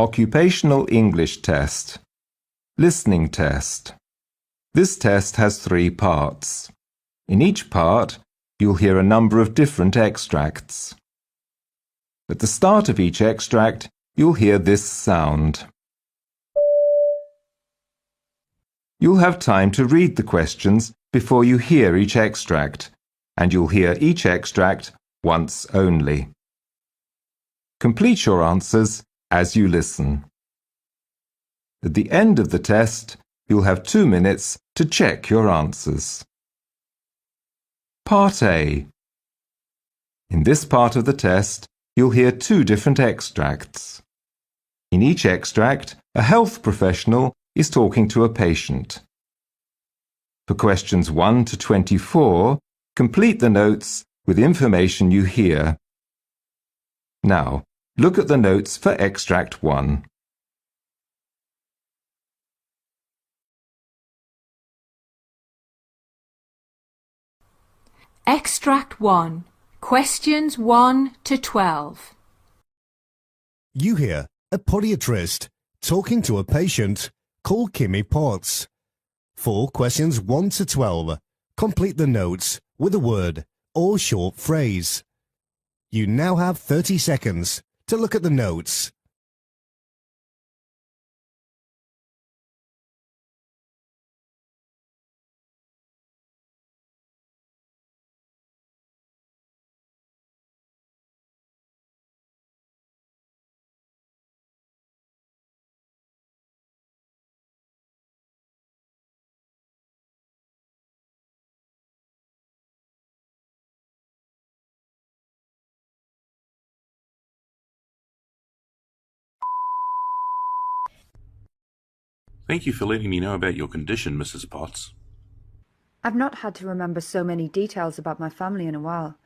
Occupational English Test. Listening Test. This test has 3 parts. In each part, you'll hear a number of different extracts. At the start of each extract, you'll hear this sound. You'll have time to read the questions before you hear each extract, and you'll hear each extract once only. Complete your answers as you listen. At the end of the test, you'll have 2 minutes to check your answers. Part A. In this part of the test, you'll hear 2 different extracts. In each extract, a health professional is talking to a patient. For questions 1 to 24, complete the notes with information you hear. Now, look at the notes for extract 1. Extract 1. Questions 1 to 12. You hear a podiatrist talking to a patient called Kimmy Potts. For questions 1 to 12, complete the notes with a word or short phrase. You now have 30 seconds to look at the notes. Thank you for letting me know about your condition, Mrs. Potts. I've not had to remember so many details about my family in a while.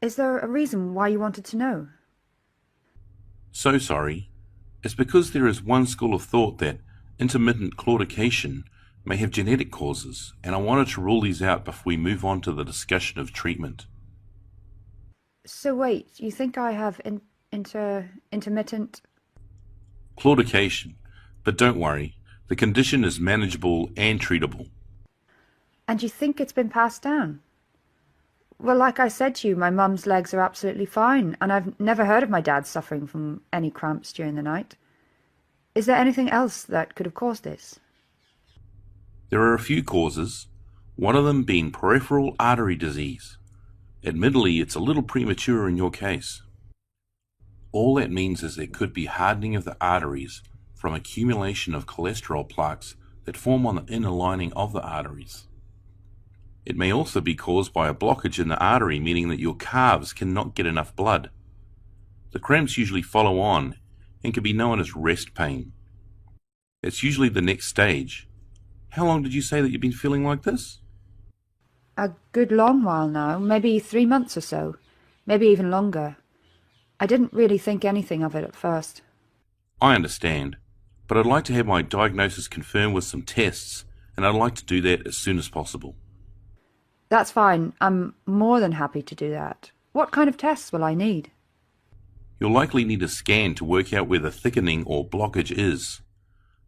Is there a reason why you wanted to know? So sorry. It's because there is one school of thought that intermittent claudication may have genetic causes, and I wanted to rule these out before we move on to the discussion of treatment. So wait, you think I have intermittent... Claudication. But don't worry, the condition is manageable and treatable. And you think it's been passed down? Well, like I said to you, my mum's legs are absolutely fine, and I've never heard of my dad suffering from any cramps during the night. Is there anything else that could have caused this? There are a few causes, one of them being peripheral artery disease. Admittedly, it's a little premature in your case. All that means is there could be hardening of the arteries from accumulation of cholesterol plaques that form on the inner lining of the arteries. It may also be caused by a blockage in the artery, meaning that your calves cannot get enough blood. The cramps usually follow on and can be known as rest pain. It's usually the next stage. How long did you say that you've been feeling like this? A good long while now, maybe 3 months or so, maybe even longer. I didn't really think anything of it at first. I understand, but I'd like to have my diagnosis confirmed with some tests, and I'd like to do that as soon as possible. That's fine. I'm more than happy to do that. What kind of tests will I need? You'll likely need a scan to work out where the thickening or blockage is.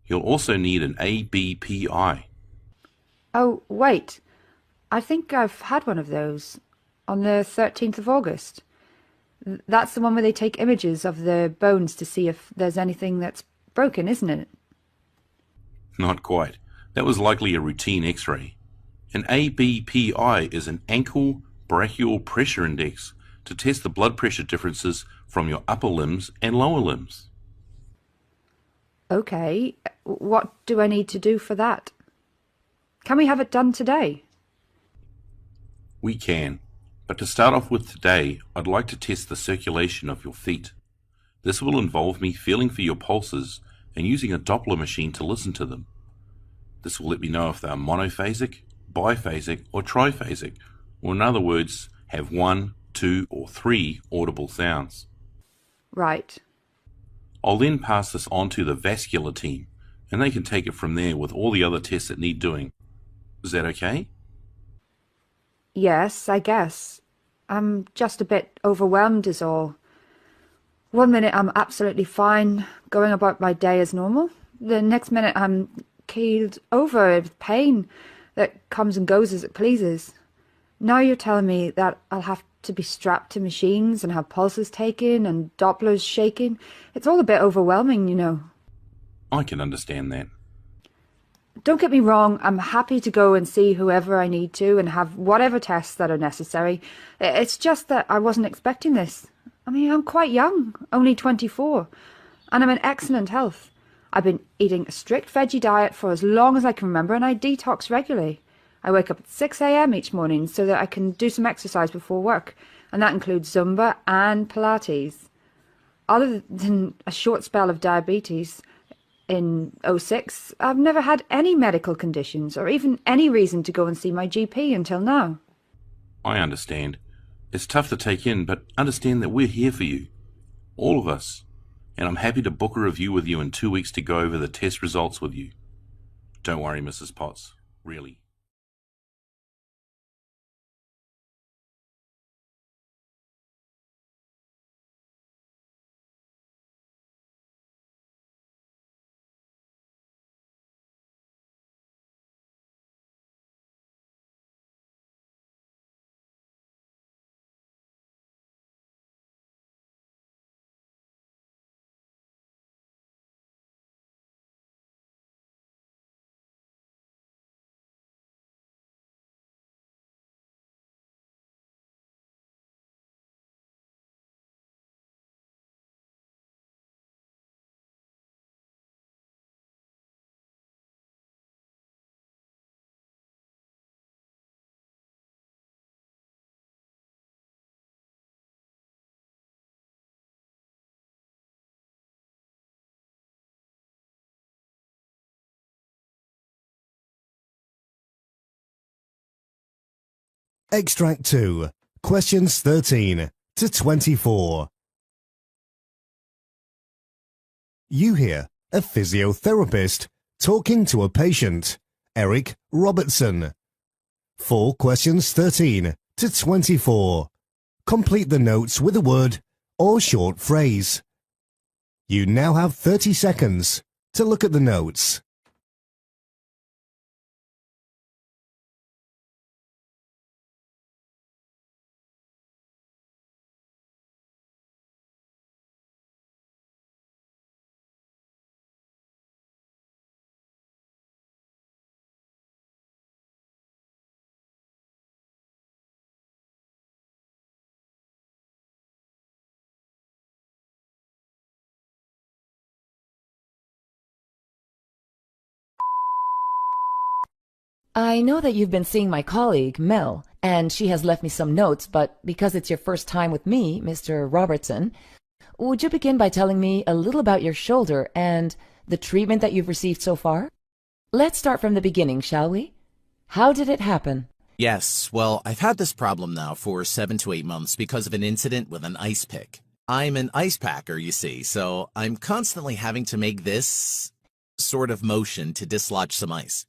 You'll also need an ABPI. Oh, wait. I think I've had one of those on the 13th of August. That's the one where they take images of the bones to see if there's anything that's broken, isn't it? Not quite. That was likely a routine X-ray. An ABPI is an ankle brachial pressure index to test the blood pressure differences from your upper limbs and lower limbs. Okay, what do I need to do for that? Can we have it done today? We can, but to start off with today, I'd like to test the circulation of your feet. This will involve me feeling for your pulses and using a Doppler machine to listen to them. This will let me know if they are monophasic, biphasic, or triphasic, or in other words, have 1, 2, or 3 audible sounds. Right. I'll then pass this on to the vascular team, and they can take it from there with all the other tests that need doing. Is that okay? Yes, I guess. I'm just a bit overwhelmed is all. One minute I'm absolutely fine, going about my day as normal. The next minute I'm keeled over with pain that comes and goes as it pleases. Now you're telling me that I'll have to be strapped to machines and have pulses taken and Dopplers shaking. It's all a bit overwhelming, you know. I can understand that. Don't get me wrong, I'm happy to go and see whoever I need to and have whatever tests that are necessary. It's just that I wasn't expecting this. I mean, I'm quite young, only 24, and I'm in excellent health. I've been eating a strict veggie diet for as long as I can remember, and I detox regularly. I wake up at 6 a.m. each morning so that I can do some exercise before work, and that includes Zumba and Pilates. Other than a short spell of diabetes in '06, I've never had any medical conditions or even any reason to go and see my GP until now. I understand. It's tough to take in, but understand that we're here for you. All of us. And I'm happy to book a review with you in 2 weeks to go over the test results with you. Don't worry, Mrs. Potts. Really. Extract 2, questions 13 to 24. You hear a physiotherapist talking to a patient, Eric Robertson. For questions 13 to 24, complete the notes with a word or short phrase. You now have 30 seconds to look at the notes. I know that you've been seeing my colleague, Mel, and she has left me some notes, but because it's your first time with me, Mr. Robertson, would you begin by telling me a little about your shoulder and the treatment that you've received so far? Let's start from the beginning, shall we? How did it happen? Yes, well, I've had this problem now for 7 to 8 months because of an incident with an ice pick. I'm an ice packer, you see, so I'm constantly having to make this sort of motion to dislodge some ice.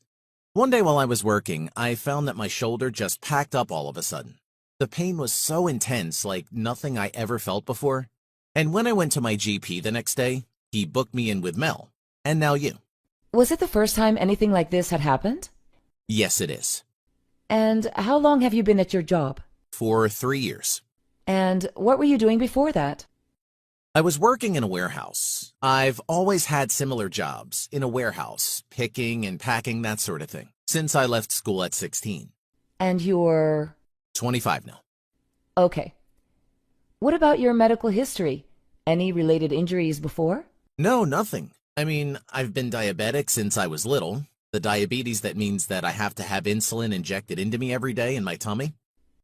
One day while I was working, I found that my shoulder just packed up all of a sudden. The pain was so intense, like nothing I ever felt before. And when I went to my GP the next day, he booked me in with Mel. And now you. Was it the first time anything like this had happened? Yes, it is. And how long have you been at your job? For 3 years. And what were you doing before that? I was working in a warehouse. I've always had similar jobs in a warehouse, picking and packing, that sort of thing, since I left school at 16. And you're... 25 now. Okay. What about your medical history? Any related injuries before? No, nothing. I mean, I've been diabetic since I was little. The diabetes that means that I have to have insulin injected into me every day in my tummy.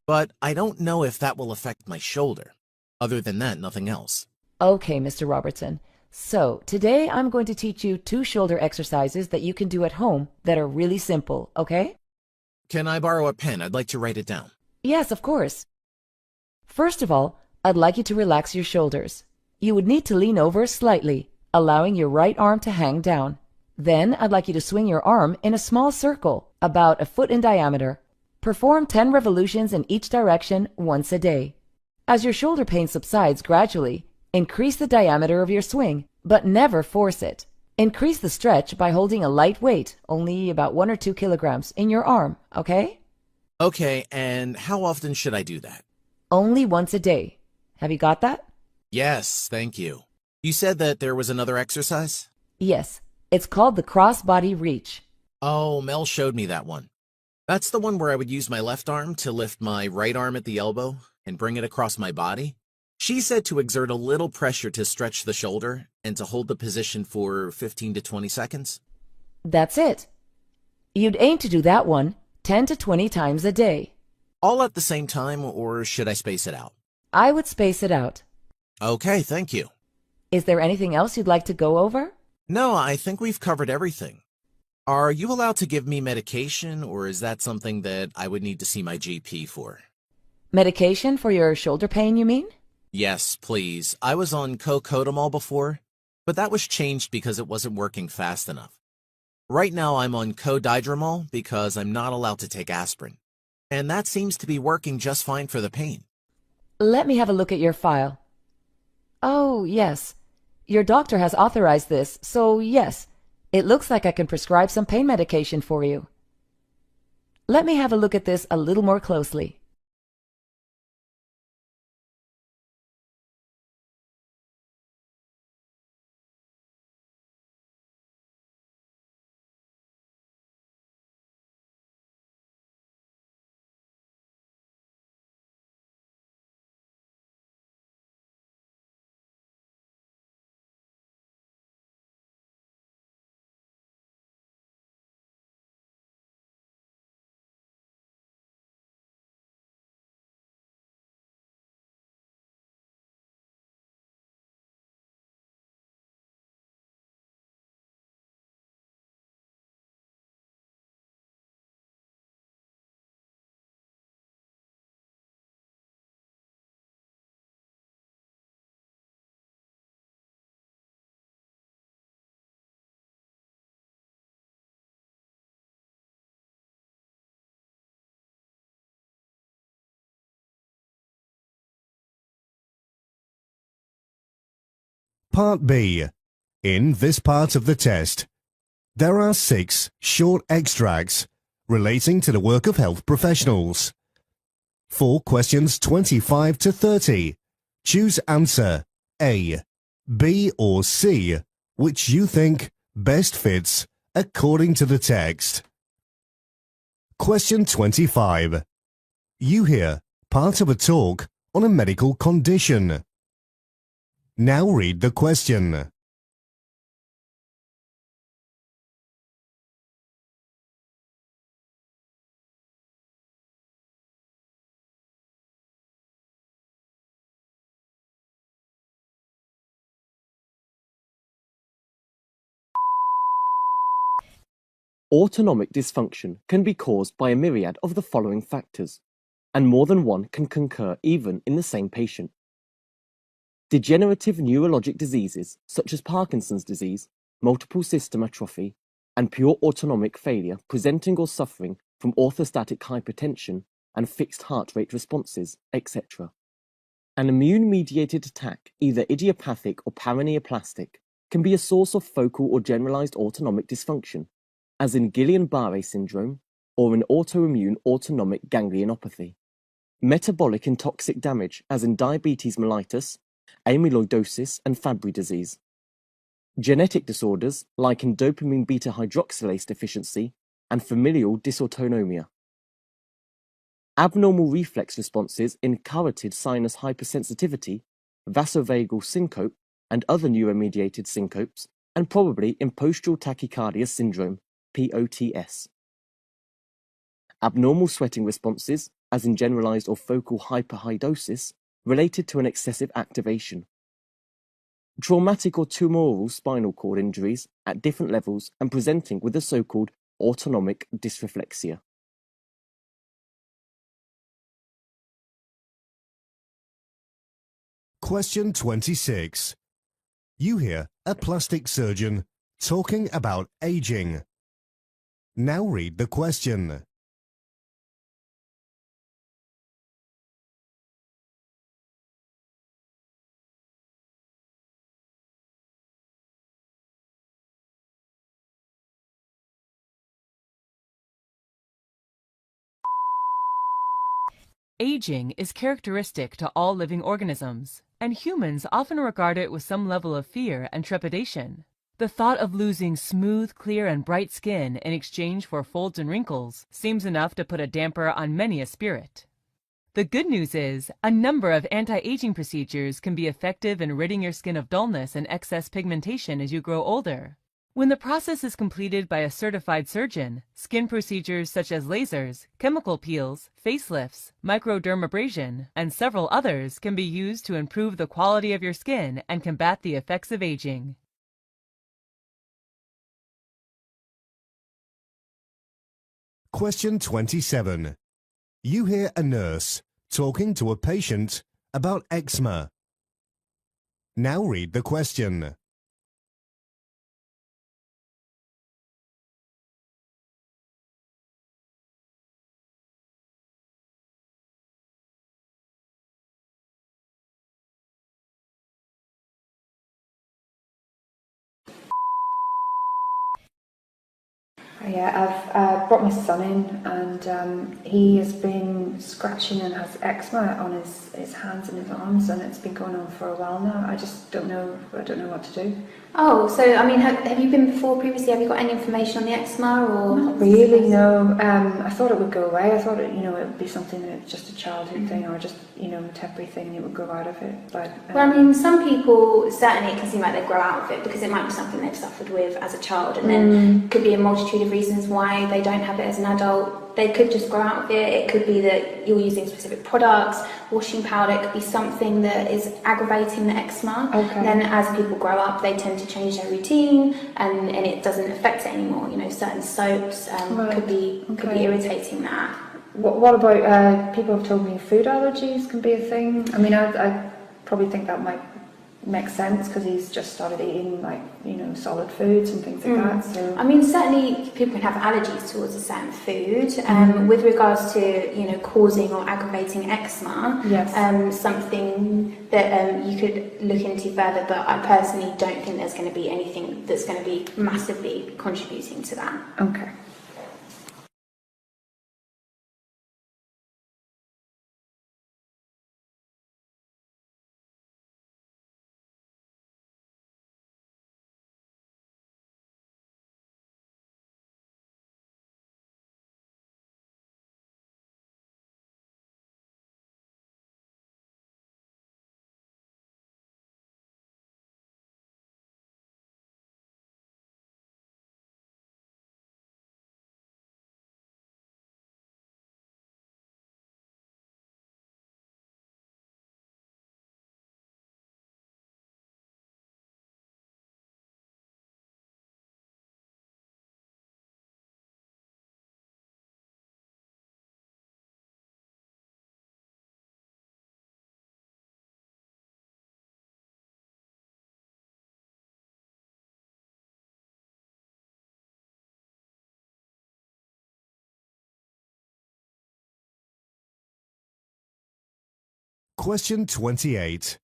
But I don't know if that will affect my shoulder. Other than that, nothing else. Okay, Mr. Robertson. So, today I'm going to teach you 2 shoulder exercises that you can do at home that are really simple, okay? Can I borrow a pen? I'd like to write it down. Yes, of course. First of all, I'd like you to relax your shoulders. You would need to lean over slightly, allowing your right arm to hang down. Then I'd like you to swing your arm in a small circle, about a foot in diameter. Perform 10 revolutions in each direction once a day. As your shoulder pain subsides gradually, Increase the diameter of your swing, but never force it. Increase the stretch by holding a light weight, only about 1 or 2 kilograms, in your arm, okay? Okay, and how often should I do that? Only once a day. Have you got that? Yes, thank you. You said that there was another exercise? Yes. It's called the cross-body reach. Oh, Mel showed me that one. That's the one where I would use my left arm to lift my right arm at the elbow and bring it across my body. She said to exert a little pressure to stretch the shoulder and to hold the position for 15 to 20 seconds. That's it. You'd aim to do that one 10 to 20 times a day. All at the same time, or should I space it out? I would space it out. Okay, thank you. Is there anything else you'd like to go over? No, I think we've covered everything. Are you allowed to give me medication, or is that something that I would need to see my GP for? Medication for your shoulder pain, you mean? Yes, please. I was on cocodamol before, but that was changed because it wasn't working fast enough. Right now I'm on codidromol because I'm not allowed to take aspirin, and that seems to be working just fine for the pain. Let me have a look at your file. Oh, yes. Your doctor has authorized this, so yes, it looks like I can prescribe some pain medication for you. Let me have a look at this a little more closely. Part B. In this part of the test, there are 6 short extracts relating to the work of health professionals. For questions 25 to 30, choose answer A, B or C, which you think best fits according to the text. Question 25. You hear part of a talk on a medical condition. Now read the question. Autonomic dysfunction can be caused by a myriad of the following factors, and more than one can concur even in the same patient. Degenerative neurologic diseases such as Parkinson's disease, multiple system atrophy, and pure autonomic failure presenting or suffering from orthostatic hypertension and fixed heart rate responses, etc. An immune-mediated attack, either idiopathic or paraneoplastic, can be a source of focal or generalized autonomic dysfunction, as in Guillain-Barré syndrome or an autoimmune autonomic ganglionopathy. Metabolic and toxic damage, as in diabetes mellitus, amyloidosis, and Fabry disease. Genetic disorders, like in dopamine beta hydroxylase deficiency and familial dysautonomia. Abnormal reflex responses in carotid sinus hypersensitivity, vasovagal syncope, and other neuromediated syncopes, and probably in postural tachycardia syndrome, POTS. Abnormal sweating responses, as in generalized or focal hyperhidrosis, related to an excessive activation. Traumatic or tumoral spinal cord injuries at different levels and presenting with the so-called autonomic dysreflexia. Question 26. You hear a plastic surgeon talking about aging. Now read the question. Aging is characteristic to all living organisms, and humans often regard it with some level of fear and trepidation. The thought of losing smooth, clear, and bright skin in exchange for folds and wrinkles seems enough to put a damper on many a spirit. The good news is, a number of anti-aging procedures can be effective in ridding your skin of dullness and excess pigmentation as you grow older. When the process is completed by a certified surgeon, skin procedures such as lasers, chemical peels, facelifts, microdermabrasion, and several others can be used to improve the quality of your skin and combat the effects of aging. Question 27. You hear a nurse talking to a patient about eczema. Now read the question. Yeah, I've brought my son in, and he has been scratching and has eczema on his hands and his arms, and it's been going on for a while now. I just don't know. I don't know what to do. Oh, so I mean, have you been before previously? Have you got any information on the eczema or? Not really, no. I thought it would go away. I thought it would be something that's just a childhood thing, or just a temporary thing. It would grow out of it. But well, I mean, some people certainly it can seem like they grow out of it because it might be something they've suffered with as a child, and then could be a multitude of reasons why they don't have it as an adult. They could just grow out of it. It could be that you're using specific products, washing powder. It could be something that is aggravating the eczema. Okay. Then as people grow up, they tend to change their routine, and it doesn't affect it anymore. Certain soaps could be irritating that. What about people have told me food allergies can be a thing? I mean, I probably think that might make sense because he's just started eating solid foods and things like that. So I mean, certainly people can have allergies towards a certain food. With regards to causing or aggravating eczema, yes. Something that you could look into further. But I personally don't think there's going to be anything that's going to be massively contributing to that. Okay. Question 28.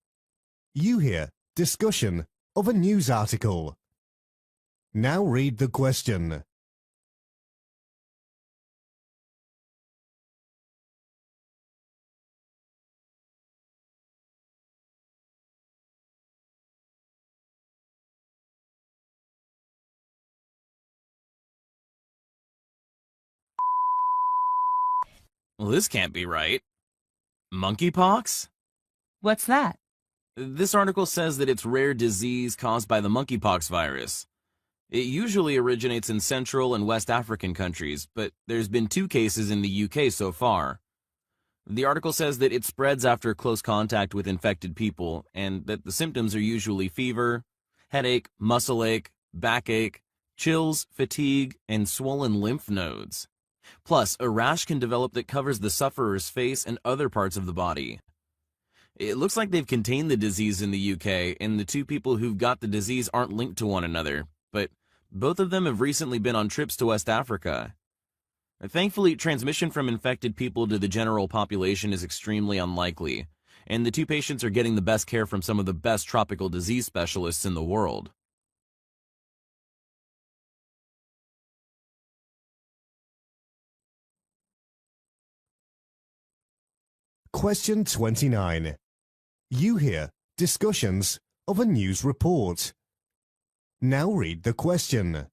You hear discussion of a news article. Now read the question. Well, this can't be right. Monkeypox? What's that? This article says that it's rare disease caused by the monkeypox virus. It usually originates in Central and West African countries, but there's been 2 cases in the UK so far. The article says that it spreads after close contact with infected people, and that the symptoms are usually fever, headache, muscle ache, backache, chills, fatigue, and swollen lymph nodes. Plus, a rash can develop that covers the sufferer's face and other parts of the body. It looks like they've contained the disease in the UK, and the 2 people who've got the disease aren't linked to one another, but both of them have recently been on trips to West Africa. Thankfully, transmission from infected people to the general population is extremely unlikely, and the 2 patients are getting the best care from some of the best tropical disease specialists in the world. Question 29. You hear discussions of a news report. Now read the question.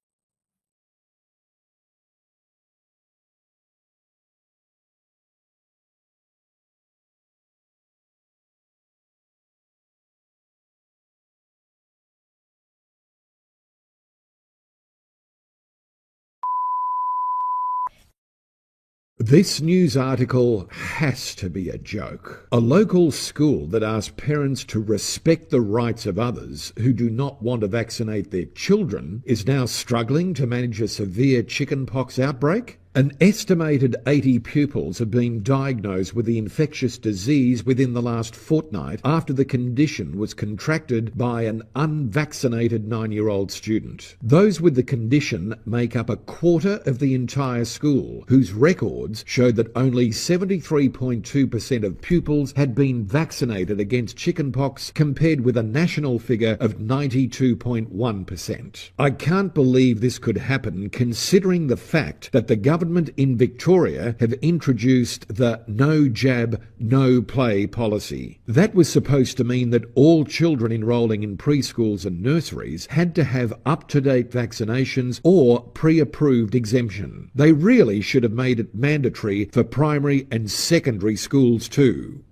This news article has to be a joke. A local school that asked parents to respect the rights of others who do not want to vaccinate their children is now struggling to manage a severe chickenpox outbreak. An estimated 80 pupils have been diagnosed with the infectious disease within the last fortnight after the condition was contracted by an unvaccinated 9-year-old student. Those with the condition make up a quarter of the entire school, whose records showed that only 73.2% of pupils had been vaccinated against chickenpox, compared with a national figure of 92.1%. I can't believe this could happen, considering the fact that the government in Victoria have introduced the no jab, no play policy. That was supposed to mean that all children enrolling in preschools and nurseries had to have up-to-date vaccinations or pre-approved exemption. They really should have made it mandatory for primary and secondary schools too.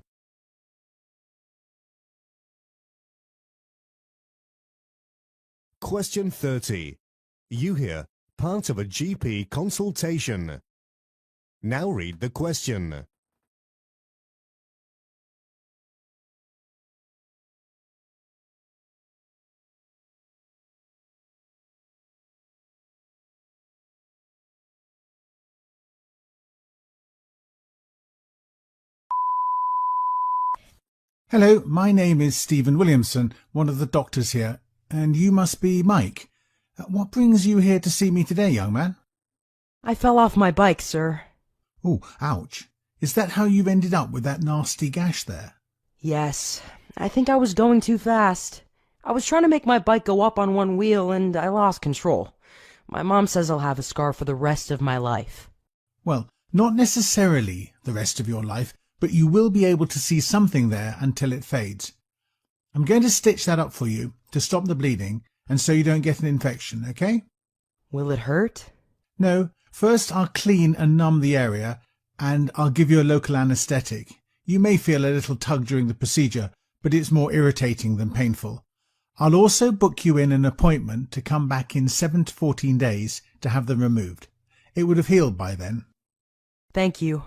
Question 30. You hear part of a GP consultation. Now read the question. Hello, my name is Stephen Williamson, one of the doctors here, and you must be Mike. What brings you here to see me today, young man? I fell off my bike, sir. Oh, ouch. Is that how you've ended up with that nasty gash there? Yes, I think I was going too fast. I was trying to make my bike go up on one wheel and I lost control. My mom says I'll have a scar for the rest of my life. Well, not necessarily the rest of your life, but you will be able to see something there until it fades. I'm going to stitch that up for you to stop the bleeding and so you don't get an infection, okay? Will it hurt? No, first I'll clean and numb the area and I'll give you a local anaesthetic. You may feel a little tug during the procedure, but it's more irritating than painful. I'll also book you in an appointment to come back in 7 to 14 days to have them removed. It would have healed by then. Thank you.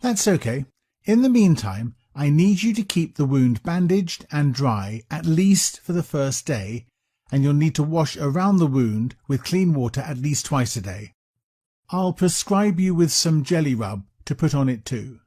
That's okay. In the meantime, I need you to keep the wound bandaged and dry at least for the first day, and you'll need to wash around the wound with clean water at least twice a day. I'll prescribe you with some jelly rub to put on it too.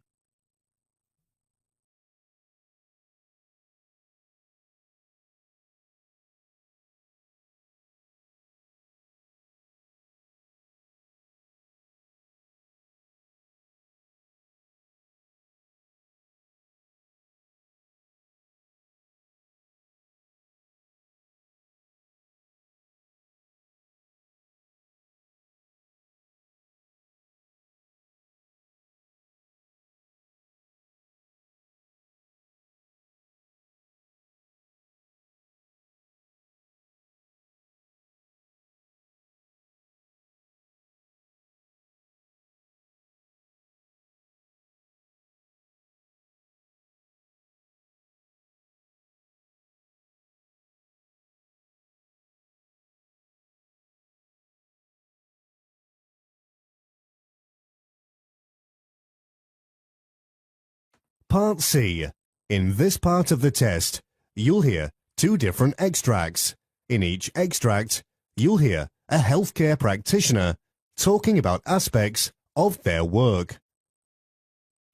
Part C. In this part of the test, you'll hear 2 different extracts. In each extract, you'll hear a healthcare practitioner talking about aspects of their work.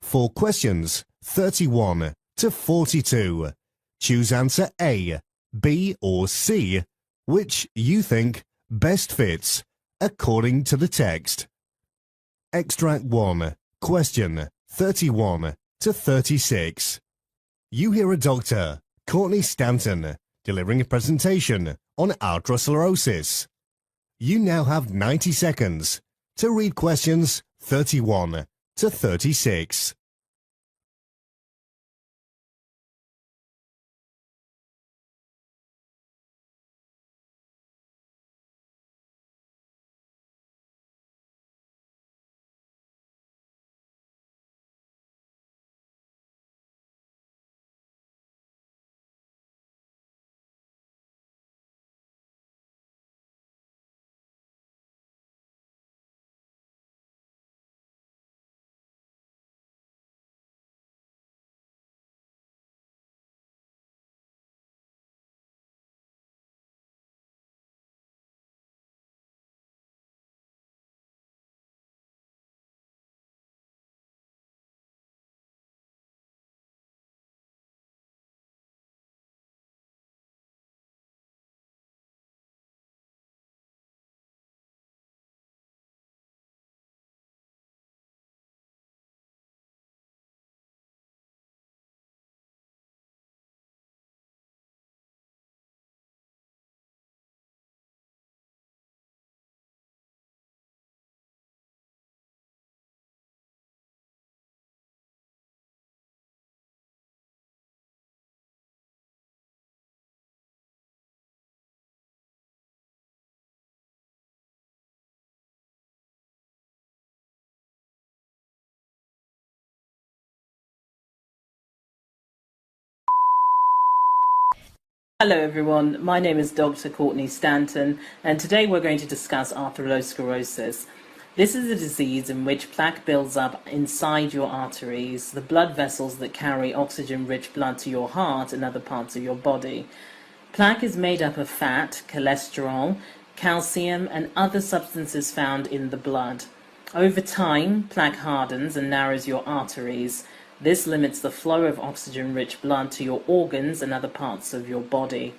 For questions 31 to 42, choose answer A, B or C, which you think best fits according to the text. Extract 1, question 31 to 36. You hear a doctor, Courtney Stanton, delivering a presentation on atherosclerosis. You now have 90 seconds to read questions 31 to 36. Hello everyone, my name is Dr. Courtney Stanton and today we're going to discuss atherosclerosis. This is a disease in which plaque builds up inside your arteries, the blood vessels that carry oxygen-rich blood to your heart and other parts of your body. Plaque is made up of fat, cholesterol, calcium and other substances found in the blood. Over time, plaque hardens and narrows your arteries. This limits the flow of oxygen-rich blood to your organs and other parts of your body.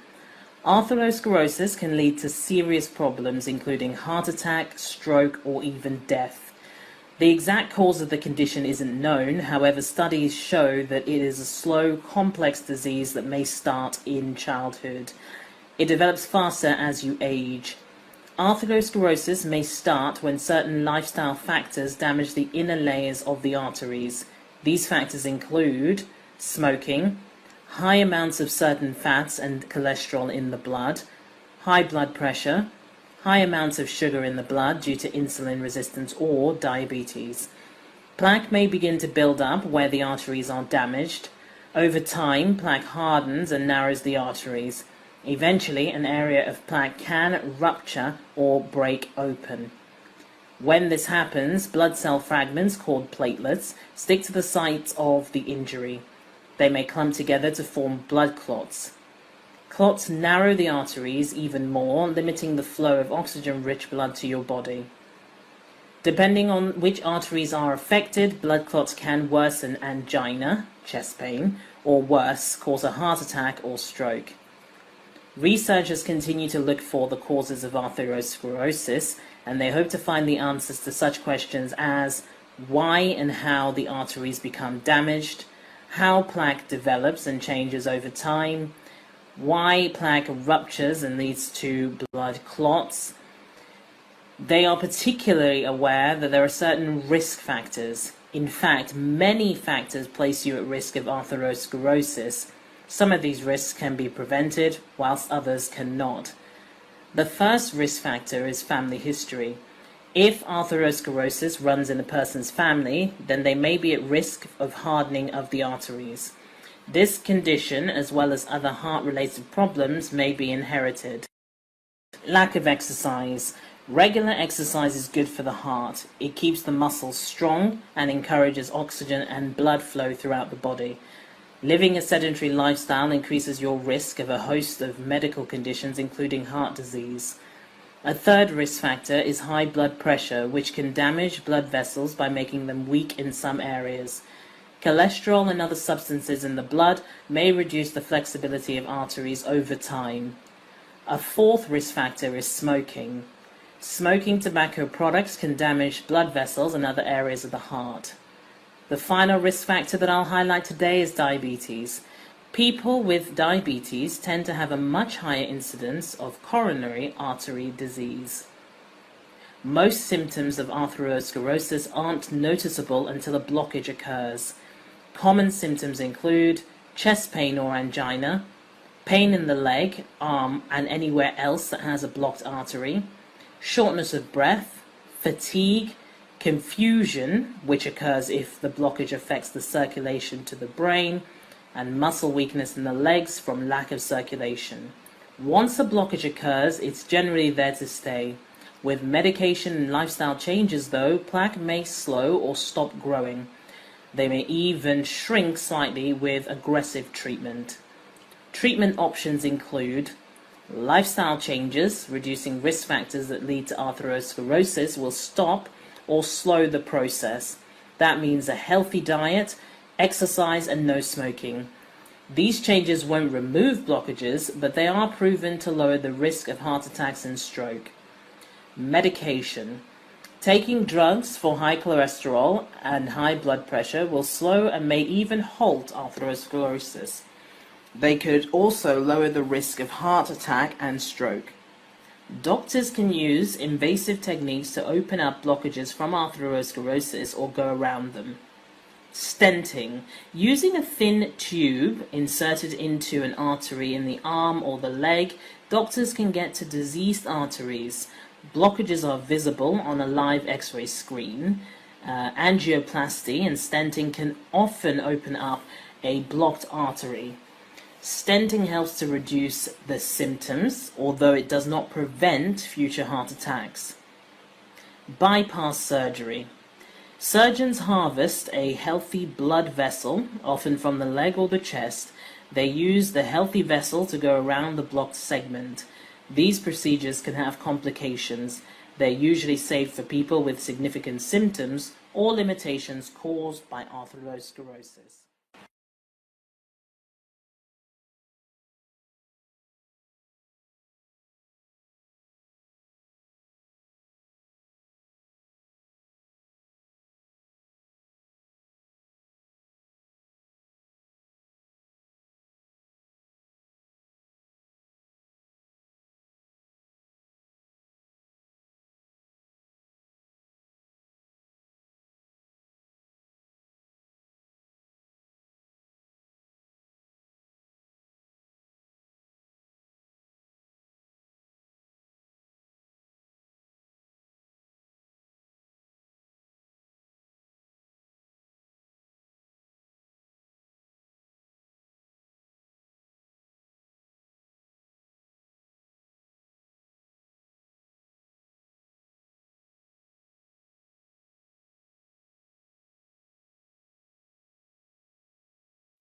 Atherosclerosis can lead to serious problems including heart attack, stroke, or even death. The exact cause of the condition isn't known, however studies show that it is a slow, complex disease that may start in childhood. It develops faster as you age. Atherosclerosis may start when certain lifestyle factors damage the inner layers of the arteries. These factors include smoking, high amounts of certain fats and cholesterol in the blood, high blood pressure, high amounts of sugar in the blood due to insulin resistance or diabetes. Plaque may begin to build up where the arteries are damaged. Over time, plaque hardens and narrows the arteries. Eventually, an area of plaque can rupture or break open. When this happens, blood cell fragments, called platelets, stick to the sites of the injury. They may clump together to form blood clots. Clots narrow the arteries even more, limiting the flow of oxygen-rich blood to your body. Depending on which arteries are affected, blood clots can worsen angina, chest pain, or worse, cause a heart attack or stroke. Researchers continue to look for the causes of atherosclerosis, and they hope to find the answers to such questions as why and how the arteries become damaged, how plaque develops and changes over time, why plaque ruptures and leads to blood clots. They are particularly aware that there are certain risk factors. In fact, many factors place you at risk of atherosclerosis. Some of these risks can be prevented, whilst others cannot. The first risk factor is family history. If atherosclerosis runs in a person's family, then they may be at risk of hardening of the arteries. This condition, as well as other heart-related problems, may be inherited. Lack of exercise. Regular exercise is good for the heart. It keeps the muscles strong and encourages oxygen and blood flow throughout the body. Living a sedentary lifestyle increases your risk of a host of medical conditions, including heart disease. A third risk factor is high blood pressure, which can damage blood vessels by making them weak in some areas. Cholesterol and other substances in the blood may reduce the flexibility of arteries over time. A fourth risk factor is smoking. Smoking tobacco products can damage blood vessels and other areas of the heart. The final risk factor that I'll highlight today is diabetes. People with diabetes tend to have a much higher incidence of coronary artery disease. Most symptoms of atherosclerosis aren't noticeable until a blockage occurs. Common symptoms include chest pain or angina, pain in the leg, arm, and anywhere else that has a blocked artery, shortness of breath, fatigue, confusion, which occurs if the blockage affects the circulation to the brain, and muscle weakness in the legs from lack of circulation. Once a blockage occurs, it's generally there to stay. With medication and lifestyle changes, though, plaque may slow or stop growing. They may even shrink slightly with aggressive treatment. Treatment options include lifestyle changes. Reducing risk factors that lead to atherosclerosis will stop or slow the process. That means a healthy diet, exercise, and no smoking. These changes won't remove blockages, but they are proven to lower the risk of heart attacks and stroke. Medication. Taking drugs for high cholesterol and high blood pressure will slow and may even halt atherosclerosis. They could also lower the risk of heart attack and stroke. Doctors can use invasive techniques to open up blockages from atherosclerosis or go around them. Stenting. Using a thin tube inserted into an artery in the arm or the leg, doctors can get to diseased arteries. Blockages are visible on a live X-ray screen. Angioplasty and stenting can often open up a blocked artery. Stenting helps to reduce the symptoms, although it does not prevent future heart attacks. Bypass surgery. Surgeons harvest a healthy blood vessel, often from the leg or the chest. They use the healthy vessel to go around the blocked segment. These procedures can have complications. They're usually safe for people with significant symptoms or limitations caused by atherosclerosis.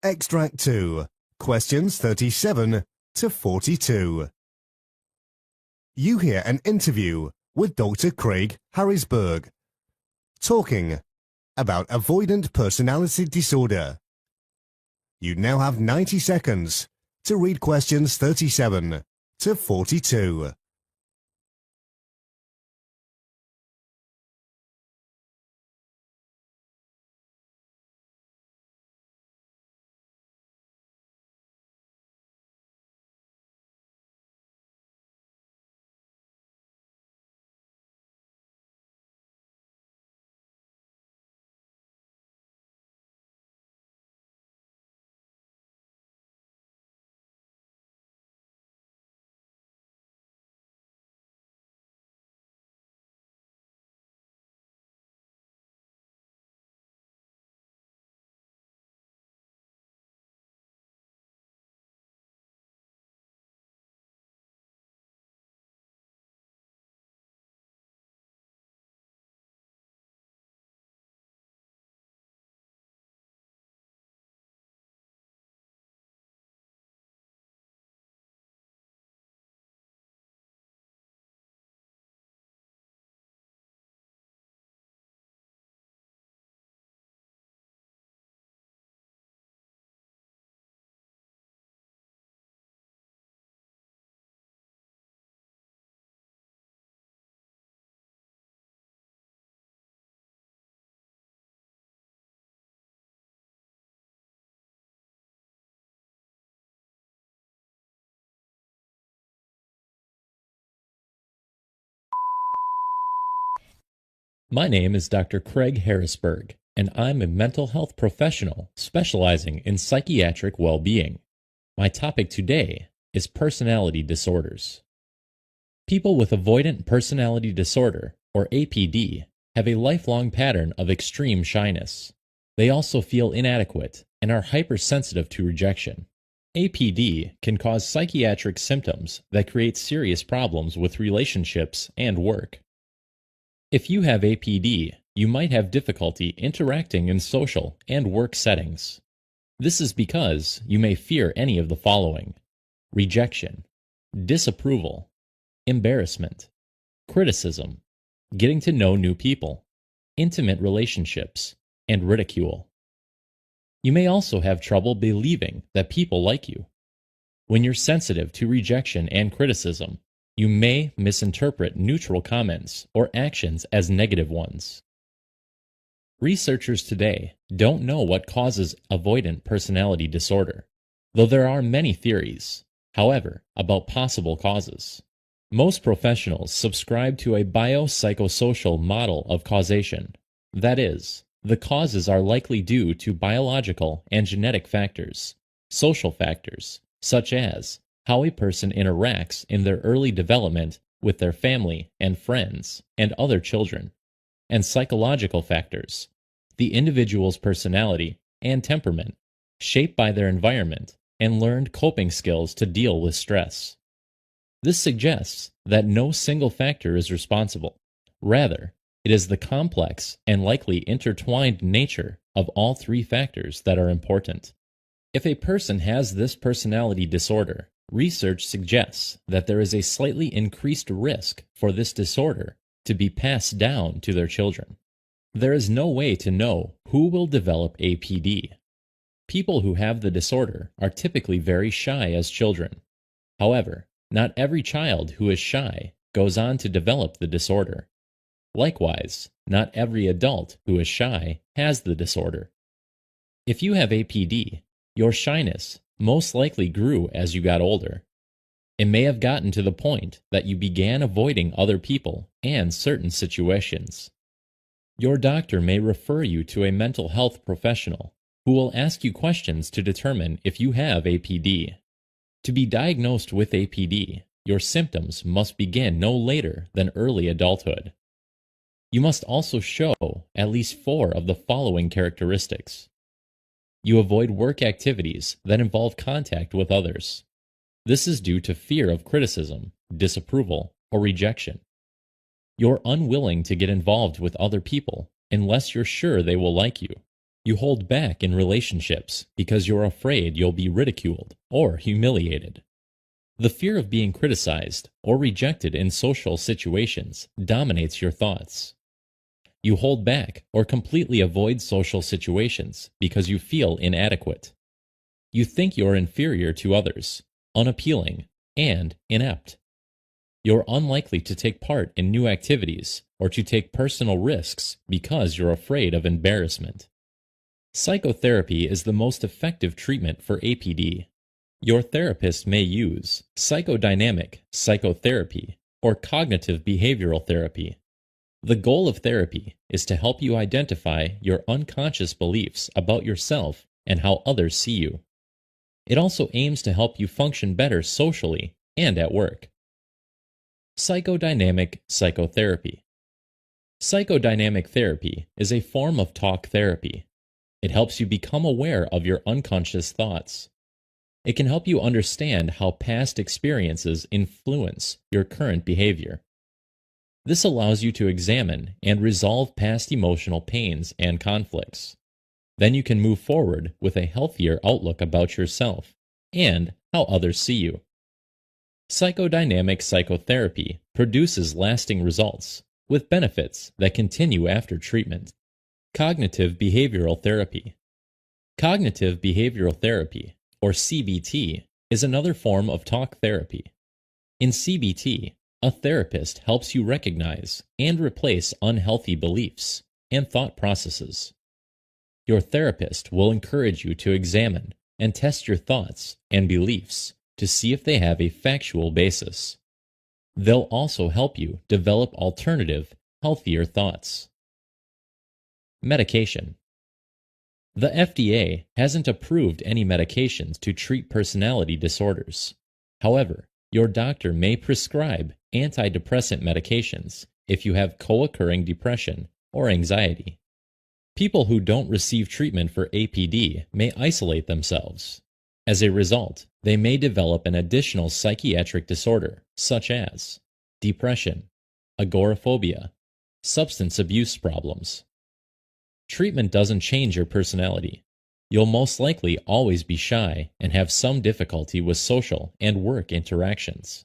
Extract 2. Questions 37 to 42. You hear an interview with Dr. Craig Harrisberg talking about avoidant personality disorder. You now have 90 seconds to read questions 37 to 42. My name is Dr. Craig Harrisberg, and I'm a mental health professional specializing in psychiatric well-being. My topic today is personality disorders. People with avoidant personality disorder, or APD, have a lifelong pattern of extreme shyness. They also feel inadequate and are hypersensitive to rejection. APD can cause psychiatric symptoms that create serious problems with relationships and work. If you have APD, you might have difficulty interacting in social and work settings. This is because you may fear any of the following: rejection, disapproval, embarrassment, criticism, getting to know new people, intimate relationships, and ridicule. You may also have trouble believing that people like you. When you're sensitive to rejection and criticism, you may misinterpret neutral comments or actions as negative ones. Researchers today don't know what causes avoidant personality disorder, though there are many theories, however, about possible causes. Most professionals subscribe to a biopsychosocial model of causation. That is, the causes are likely due to biological and genetic factors, social factors, such as how a person interacts in their early development with their family and friends and other children, and psychological factors, the individual's personality and temperament, shaped by their environment and learned coping skills to deal with stress. This suggests that no single factor is responsible. Rather, it is the complex and likely intertwined nature of all three factors that are important. If a person has this personality disorder, research suggests that there is a slightly increased risk for this disorder to be passed down to their children. There is no way to know who will develop APD. People who have the disorder are typically very shy as children. However, not every child who is shy goes on to develop the disorder. Likewise, not every adult who is shy has the disorder. If you have APD, your shyness most likely grew as you got older. It may have gotten to the point that you began avoiding other people and certain situations. Your doctor may refer you to a mental health professional who will ask you questions to determine if you have APD. To be diagnosed with APD, your symptoms must begin no later than early adulthood. You must also show at least 4 of the following characteristics. You avoid work activities that involve contact with others. This is due to fear of criticism, disapproval, or rejection. You're unwilling to get involved with other people unless you're sure they will like you. You hold back in relationships because you're afraid you'll be ridiculed or humiliated. The fear of being criticized or rejected in social situations dominates your thoughts. You hold back or completely avoid social situations because you feel inadequate. You think you're inferior to others, unappealing, and inept. You're unlikely to take part in new activities or to take personal risks because you're afraid of embarrassment. Psychotherapy is the most effective treatment for APD. Your therapist may use psychodynamic psychotherapy or cognitive behavioral therapy. The goal of therapy is to help you identify your unconscious beliefs about yourself and how others see you. It also aims to help you function better socially and at work. Psychodynamic psychotherapy. Psychodynamic therapy is a form of talk therapy. It helps you become aware of your unconscious thoughts. It can help you understand how past experiences influence your current behavior. This allows you to examine and resolve past emotional pains and conflicts. Then you can move forward with a healthier outlook about yourself and how others see you. Psychodynamic psychotherapy produces lasting results with benefits that continue after treatment. Cognitive behavioral therapy. Cognitive behavioral therapy, or CBT, is another form of talk therapy. In CBT, a therapist helps you recognize and replace unhealthy beliefs and thought processes. Your therapist will encourage you to examine and test your thoughts and beliefs to see if they have a factual basis. They'll also help you develop alternative, healthier thoughts. Medication. The FDA hasn't approved any medications to treat personality disorders. However, your doctor may prescribe antidepressant medications if you have co-occurring depression or anxiety. People who don't receive treatment for APD may isolate themselves. As a result, they may develop an additional psychiatric disorder, such as depression, agoraphobia, substance abuse problems. Treatment doesn't change your personality. You'll most likely always be shy and have some difficulty with social and work interactions.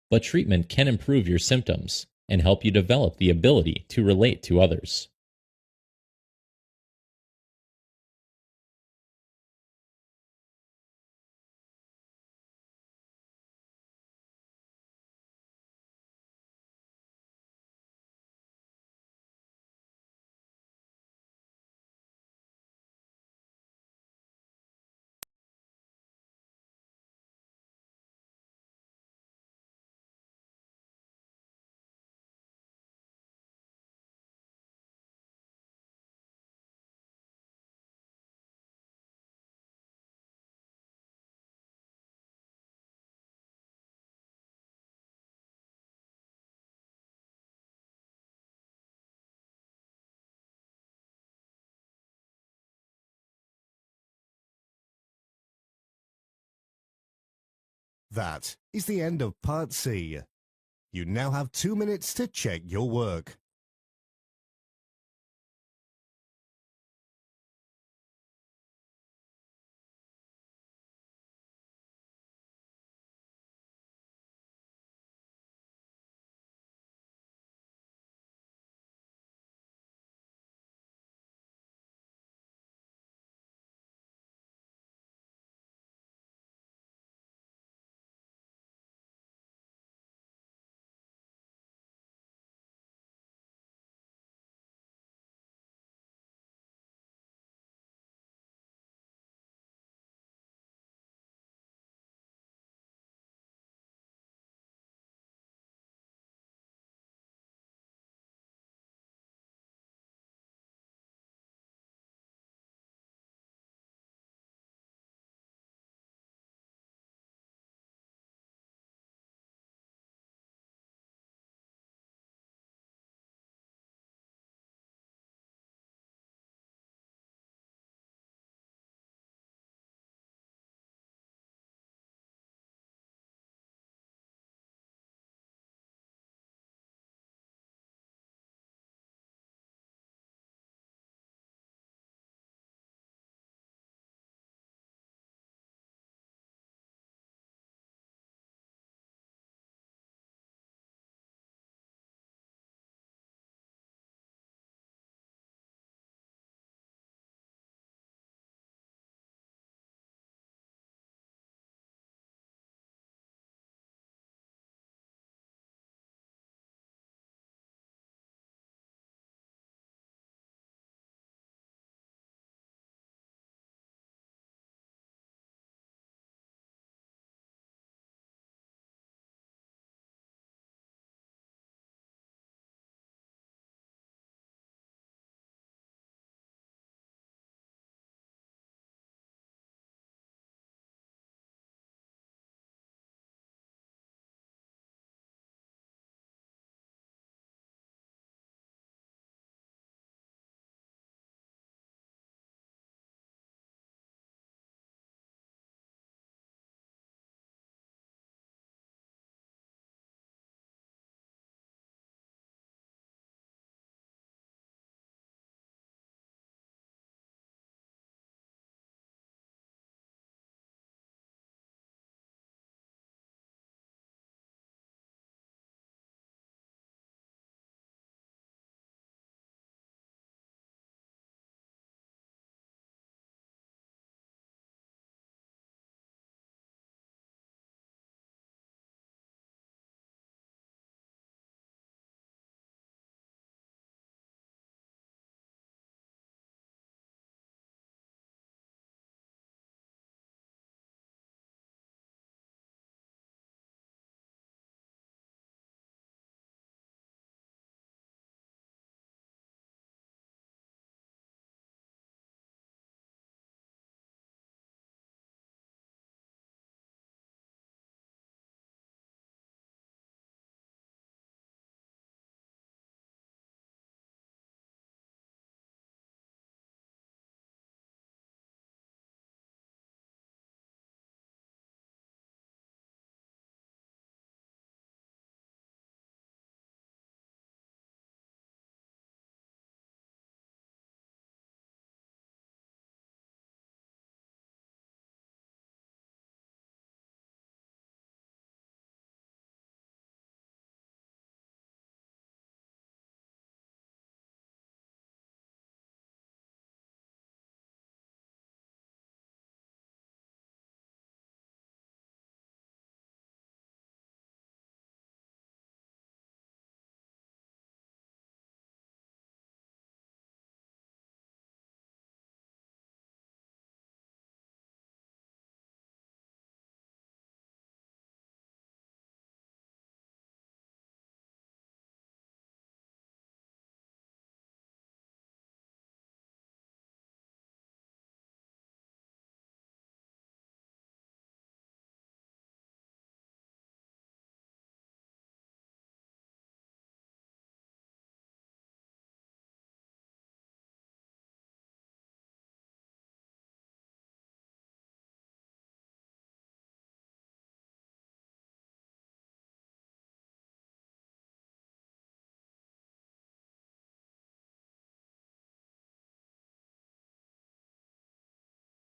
But treatment can improve your symptoms and help you develop the ability to relate to others. That is the end of Part C. You now have 2 minutes to check your work.